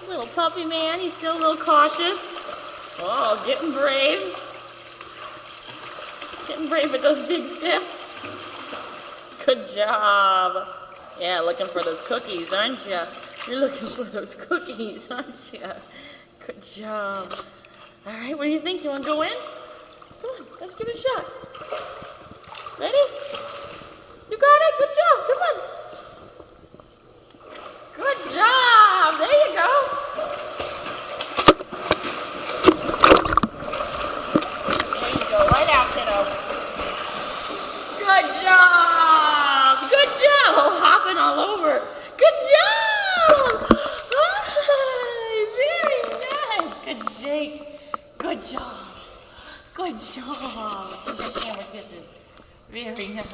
Little puppy man, he's still a little cautious. Oh, getting brave. Getting brave with those big steps. Good job. Yeah, looking for those cookies, aren't you? You're looking for those cookies, aren't you? Good job. All right, what do you think? You want to go in? Come on, let's give it a shot. Ready? You got it. Good job. Come on. Good job. There you go. There you go. Right out, kiddo. Good job. Good job. Oh, hopping all over. Good job. Very nice. Good shake. Good job. Good job. Camera kisses. Very nice.